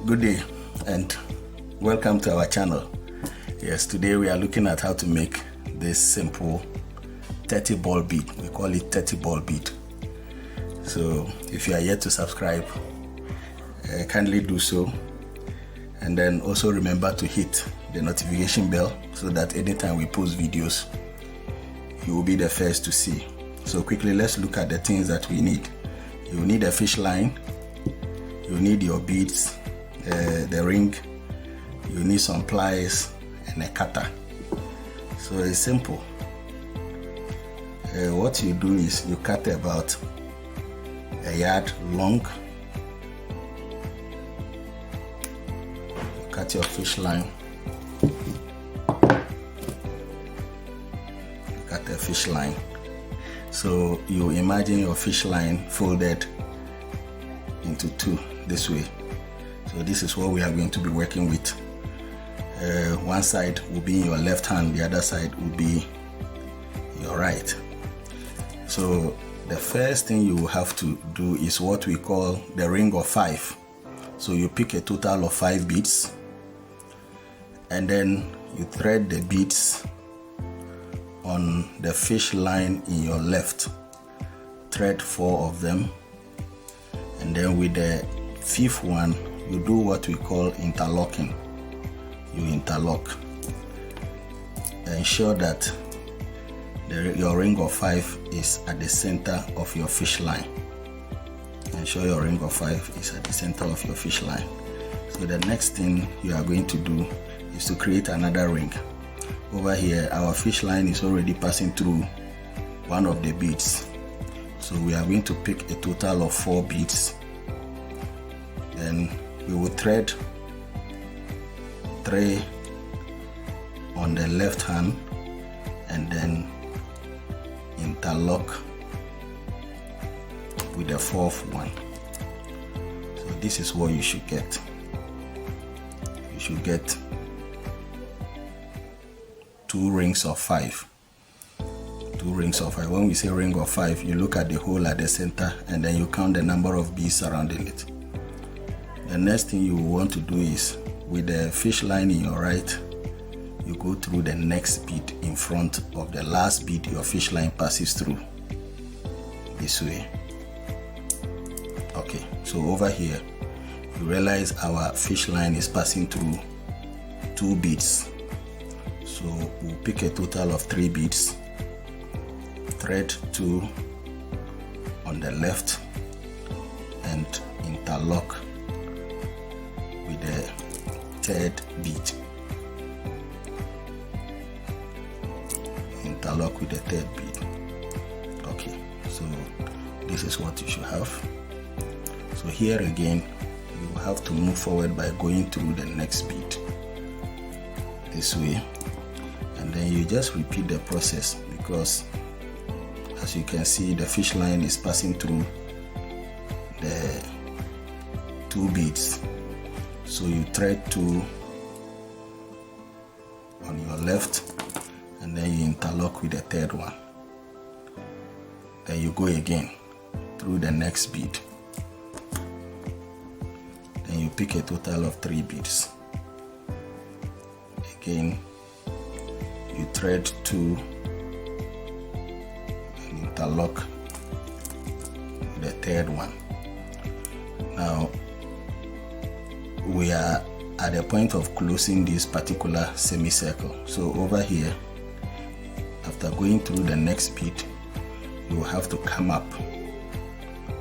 Good day and welcome to our channel. Yes, today we are looking at how to make this simple 30 ball bead. We call it 30 ball bead. So if you are yet to subscribe, kindly do so, and then also remember to hit the notification bell so that anytime we post videos you will be the first to see. So quickly, let's look at the things that we need. You need a fish line, you need your beads, the ring, you need some pliers and a cutter. So it's simple. What you do is you cut about a yard long. You cut your fish line. You cut the fish line. So you imagine your fish line folded into two this way. So this is what we are going to be working with. One side will be in your left hand, the other side will be your right. So the first thing you have to do is what we call the ring of 5. So you pick a total of 5 beads and then you thread the beads on the fish line in your left. Thread 4 of them, and then with the 5th one you do what we call interlocking. You interlock. Ensure that your ring of 5 is at the center of your fish line. Ensure your ring of 5 is at the center of your fish line. So the next thing you are going to do is to create another ring. Over here our fish line is already passing through one of the beads. So we are going to pick a total of 4 beads. Then we will thread 3 on the left hand and then interlock with the 4th one. So this is what you should get. You should get 2 rings of 5. 2 rings of 5. When we say ring of 5, you look at the hole at the center and then you count the number of beads surrounding it. The next thing you want to do is, with the fish line in your right, you go through the next bead in front of the last bead your fish line passes through, this way. Okay, so over here you realize our fish line is passing through 2 beads. So we'll pick a total of 3 beads, thread 2 on the left and interlock with the 3rd bead. Interlock with the 3rd bead. Okay, so this is what you should have. So here again you have to move forward by going through the next bead this way, and then you just repeat the process, because as you can see the fish line is passing through the 2 beads. So you thread 2 on your left and then you interlock with the 3rd one. Then you go again through the next bead. Then you pick a total of 3 beads. Again you thread 2 and interlock with the 3rd one. Now we are at the point of closing this particular semicircle. So over here, after going through the next bead, you will have to come up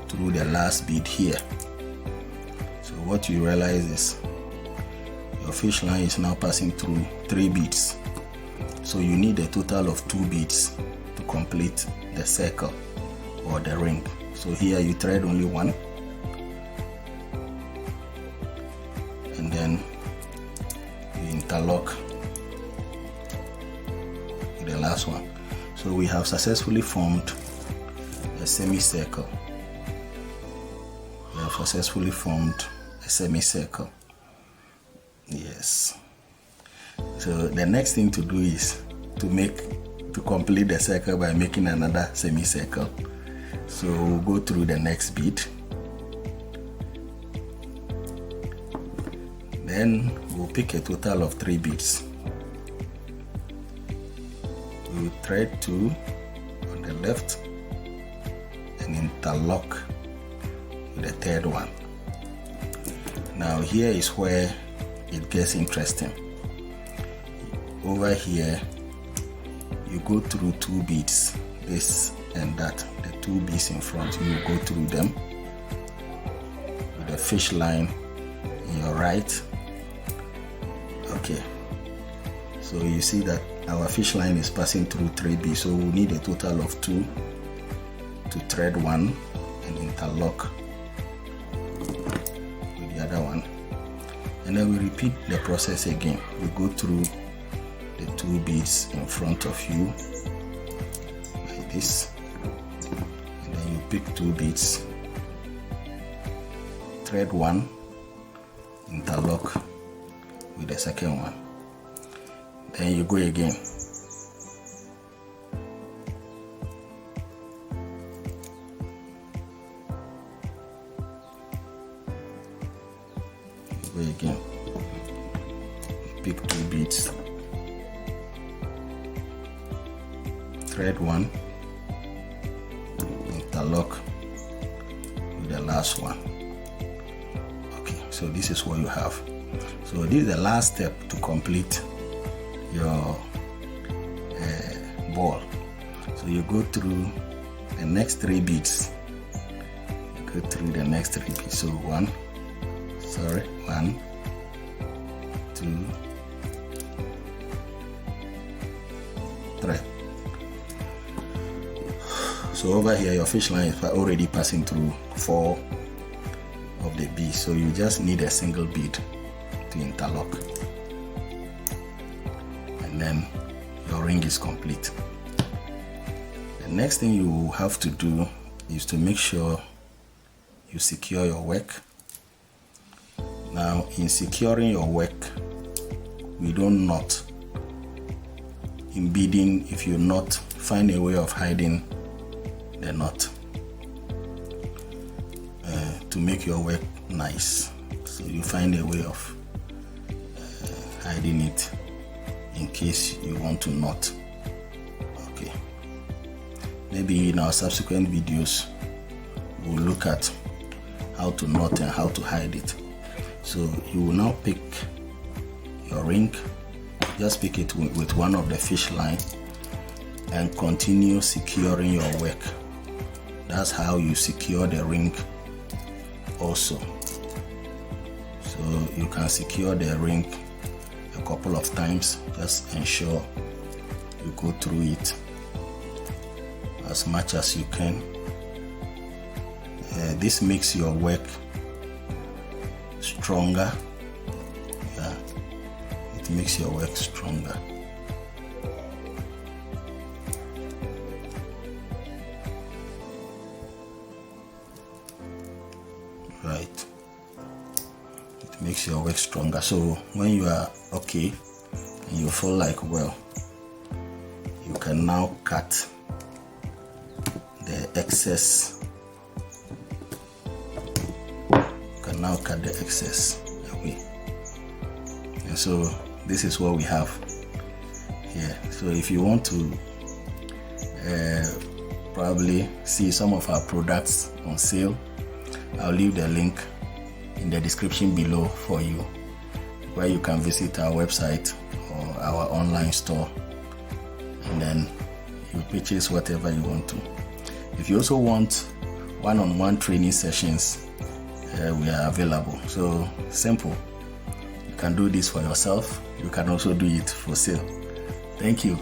through the last bead here. So what you realize is your fish line is now passing through 3 beads. So you need a total of 2 beads to complete the circle or the ring. So here you thread only 1. And then you interlock with the last one. So we have successfully formed a semicircle. We have successfully formed a semicircle. Yes. So the next thing to do is to complete the circle by making another semicircle. So we'll go through the next bead. Then we'll pick a total of 3 beads. We'll thread 2 on the left and interlock with the third one. Now here is where it gets interesting. Over here you go through 2 beads, this and that. The 2 beads in front, you go through them with a fish line in your right. Okay, so you see that our fish line is passing through 3 beads, so we need a total of 2 to thread 1 and interlock with the other one, and then we repeat the process again. We go through the 2 beads in front of you like this, and then you pick 2 beads, thread 1, interlock with the second one, then you go again. Again, pick 2 beads, thread 1, interlock with the last one. Okay, so this is what you have. So this is the last step to complete your ball. So you go through the next 3 beads. You go through the next 3 beads. So 1, 2, 3. So over here your fish line is already passing through 4 of the beads, so you just need a single bead to interlock, and then your ring is complete. The next thing you have to do is to make sure you secure your work. Now, in securing your work, we don't knot. In beading, if you knot, find a way of hiding the knot to make your work nice. So you find a way of hiding it in case you want to knot. Okay. Maybe in our subsequent videos, we'll look at how to knot and how to hide it. So you will now pick your ring, just pick it with one of the fish line and continue securing your work. That's how you secure the ring also. So you can secure the ring a couple of times. Just ensure you go through it as much as you can. This makes your work stronger. Yeah, it makes your work stronger. Right, it makes your work stronger. So when you are okay and you feel like, well, you can now cut the excess. Now cut the excess away, and so this is what we have here. So if you want to probably see some of our products on sale, I'll leave the link in the description below for you, where you can visit our website or our online store, and then you purchase whatever you want to. If you also want one-on-one training sessions, we are available. So simple. You can do this for yourself. You can also do it for sale. Thank you.